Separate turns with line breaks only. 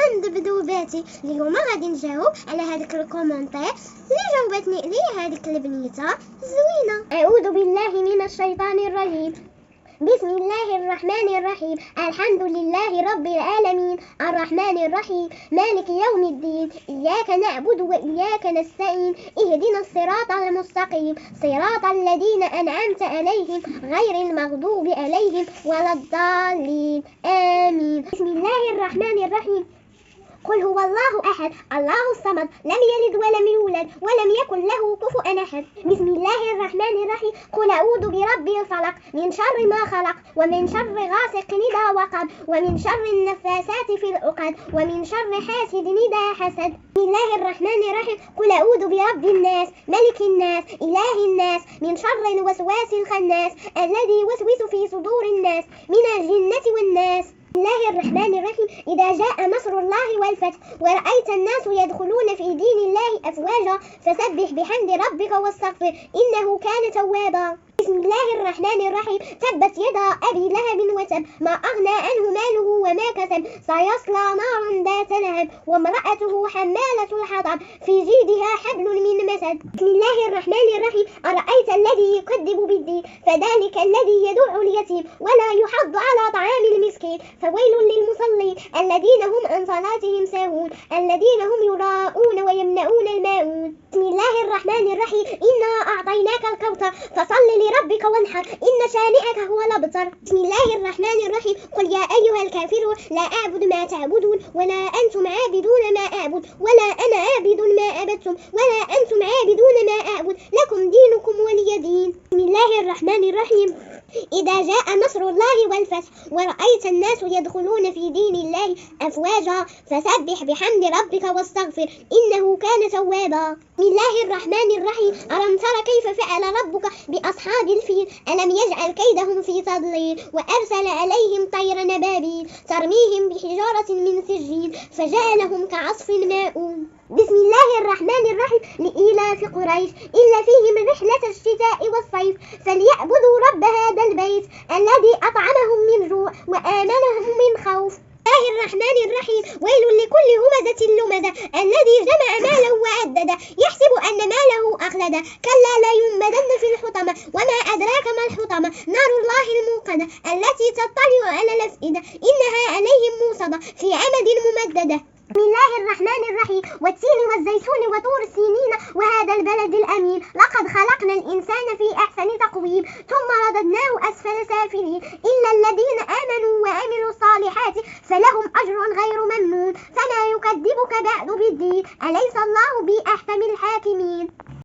غنبداو باتي اليوم غادي نجاوب على هذاك الكومونتير اللي جاوبتني عليه هذيك البنيته زوينه. اعوذ بالله من الشيطان الرجيم. بسم الله الرحمن الرحيم. الحمد لله رب العالمين الرحمن الرحيم مالك يوم الدين إياك نعبد وإياك نستعين اهدنا الصراط المستقيم صراط الذين أنعمت عليهم غير المغضوب عليهم ولا الضالين آمين. بسم الله الرحمن الرحيم. قل هو الله أحد الله الصمد لم يلد ولم يولد ولم يكن له كفوا أحد. بسم الله الرحمن الرحيم. قل أعوذ برب الفلق من شر ما خلق ومن شر غاسق إذا وقب ومن شر النفاثات في العقد ومن شر حاسد إذا حسد. بسم الله الرحمن الرحيم. قل أعوذ برب الناس ملك الناس إله الناس من شر الوسواس الخناس الذي يوسوس في صدور الناس من الجنة والناس. بسم الله الرحمن الرحيم. إذا جاء نصر الله والفتح ورأيت الناس يدخلون في دين الله أفواجا فسبح بحمد ربك واستغفر إنه كان توابا. بسم الله الرحمن الرحيم. تبت يدا أبي لهب وتب ما أغنى عنه ماله وما كسب سيصلى نارا ذات لهب وامرأته حمالة الحطب في جيدها حبل من مسد. بسم الله الرحمن الرحيم. أرأيت الذي يكذب بالدين فذلك الذي يدع اليتيم ولا يحض على طعام المسكين فويل للمصلين الذين هم عن صلاتهم ساهون الذين هم يراءون ويمنعون الماعون. بسم الله الرحمن الرحيم. إنا أعطيناك الكوثر فصل لربك وانحر إن شانئك هو الأبتر. بسم الله الرحمن الرحيم. قل يا أيها الكافرون لا أعبد ما تعبدون ولا أنتم عابدون ما أعبد ولا أنا عابد ما عبدتم ولا أنتم عابدون ما أعبد لكم دينكم ولي دين. بسم الله الرحمن الرحيم. إذا جاء نصر الله والفتح ورأيت الناس يدخلون في دين الله أفواجا فسبح بحمد ربك واستغفر إنه كان توابا. بسم الله الرحمن الرحيم. ألم تر كيف فعل ربك بأصحاب الفيل ألم يجعل كيدهم في تضليل وأرسل عليهم طير نبابيل ترميهم بحجارة من سجيل فجعلهم كعصف ماءون. بسم الله الرحمن الرحيم. لإيلاف قريش إلا فيهم رحلة الشتاء والصيف فليعبدوا رب هذا البيت الذي أطعمهم من جوع وآمنهم من خوف. بسم الله الرحمن الرحيم. ويل لكل همزة لمزة الذي جمع ماله وعدده يحسب أن ماله أخلده كلا لا ينبذن في الحطمة وما أدراك ما الحطمة نار الله الموقدة التي تطلع على الأفئدة إنها عليهم موصدة في عمد ممددة. بسم الله الرحمن الرحيم. والتين والزيتون وطور سينين وهذا البلد الأمين لقد خلقنا الإنسان في أحسن تقويم ثم رددناه أسفل سافلين إلا الذين آمنوا وعملوا الصالحات فلهم أجر غير ممنون فما يكذبك بعد بالدين أليس الله بأحكم الحاكمين.